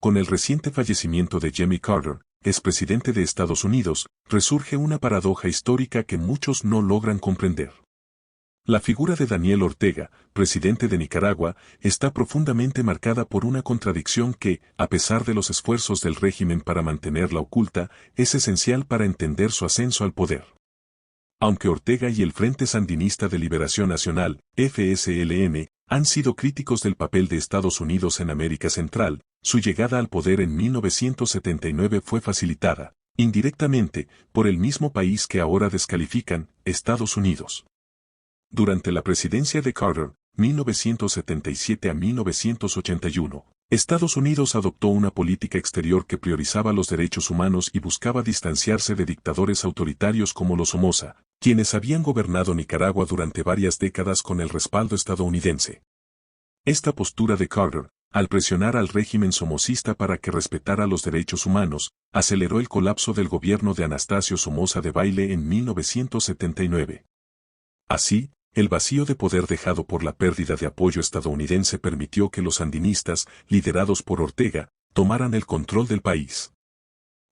Con el reciente fallecimiento de Jimmy Carter, expresidente de Estados Unidos, resurge una paradoja histórica que muchos no logran comprender. La figura de Daniel Ortega, presidente de Nicaragua, está profundamente marcada por una contradicción que, a pesar de los esfuerzos del régimen para mantenerla oculta, es esencial para entender su ascenso al poder. Aunque Ortega y el Frente Sandinista de Liberación Nacional, FSLN, han sido críticos del papel de Estados Unidos en América Central, su llegada al poder en 1979 fue facilitada, indirectamente, por el mismo país que ahora descalifican, Estados Unidos. Durante la presidencia de Carter, 1977 a 1981, Estados Unidos adoptó una política exterior que priorizaba los derechos humanos y buscaba distanciarse de dictadores autoritarios como los Somoza, quienes habían gobernado Nicaragua durante varias décadas con el respaldo estadounidense. Esta postura de Carter, al presionar al régimen somocista para que respetara los derechos humanos, aceleró el colapso del gobierno de Anastasio Somoza Debayle en 1979. Así, el vacío de poder dejado por la pérdida de apoyo estadounidense permitió que los sandinistas, liderados por Ortega, tomaran el control del país.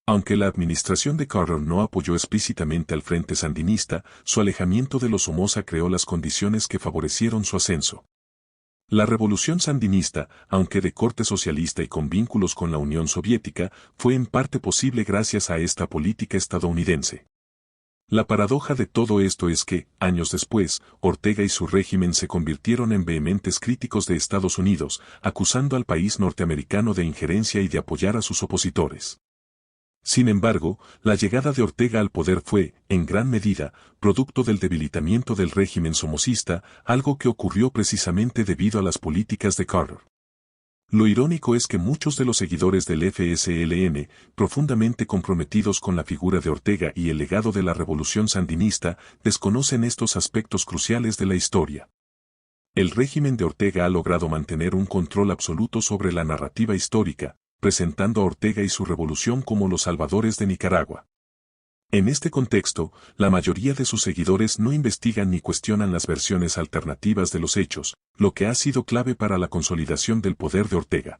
Aunque la administración de Carter no apoyó explícitamente al Frente Sandinista, su alejamiento de los Somoza creó las condiciones que favorecieron su ascenso. La revolución sandinista, aunque de corte socialista y con vínculos con la Unión Soviética, fue en parte posible gracias a esta política estadounidense. La paradoja de todo esto es que, años después, Ortega y su régimen se convirtieron en vehementes críticos de Estados Unidos, acusando al país norteamericano de injerencia y de apoyar a sus opositores. Sin embargo, la llegada de Ortega al poder fue, en gran medida, producto del debilitamiento del régimen somocista, algo que ocurrió precisamente debido a las políticas de Carter. Lo irónico es que muchos de los seguidores del FSLN, profundamente comprometidos con la figura de Ortega y el legado de la revolución sandinista, desconocen estos aspectos cruciales de la historia. El régimen de Ortega ha logrado mantener un control absoluto sobre la narrativa histórica, presentando a Ortega y su revolución como los salvadores de Nicaragua. En este contexto, la mayoría de sus seguidores no investigan ni cuestionan las versiones alternativas de los hechos, lo que ha sido clave para la consolidación del poder de Ortega.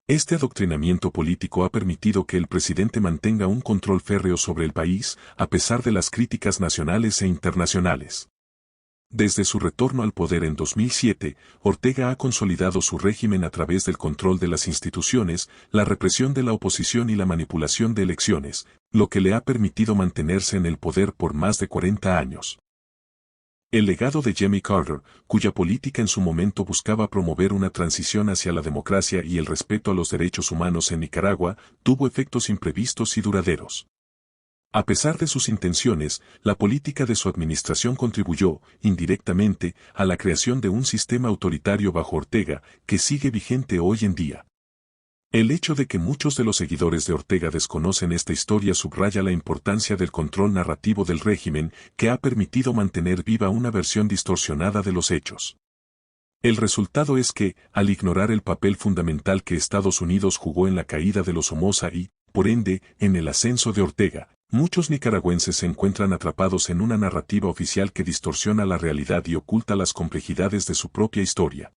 Este adoctrinamiento político ha permitido que el presidente mantenga un control férreo sobre el país, a pesar de las críticas nacionales e internacionales. Desde su retorno al poder en 2007, Ortega ha consolidado su régimen a través del control de las instituciones, la represión de la oposición y la manipulación de elecciones, lo que le ha permitido mantenerse en el poder por más de 40 años. El legado de Jimmy Carter, cuya política en su momento buscaba promover una transición hacia la democracia y el respeto a los derechos humanos en Nicaragua, tuvo efectos imprevistos y duraderos. A pesar de sus intenciones, la política de su administración contribuyó, indirectamente, a la creación de un sistema autoritario bajo Ortega, que sigue vigente hoy en día. El hecho de que muchos de los seguidores de Ortega desconocen esta historia subraya la importancia del control narrativo del régimen, que ha permitido mantener viva una versión distorsionada de los hechos. El resultado es que, al ignorar el papel fundamental que Estados Unidos jugó en la caída de los Somoza y, por ende, en el ascenso de Ortega, muchos nicaragüenses se encuentran atrapados en una narrativa oficial que distorsiona la realidad y oculta las complejidades de su propia historia.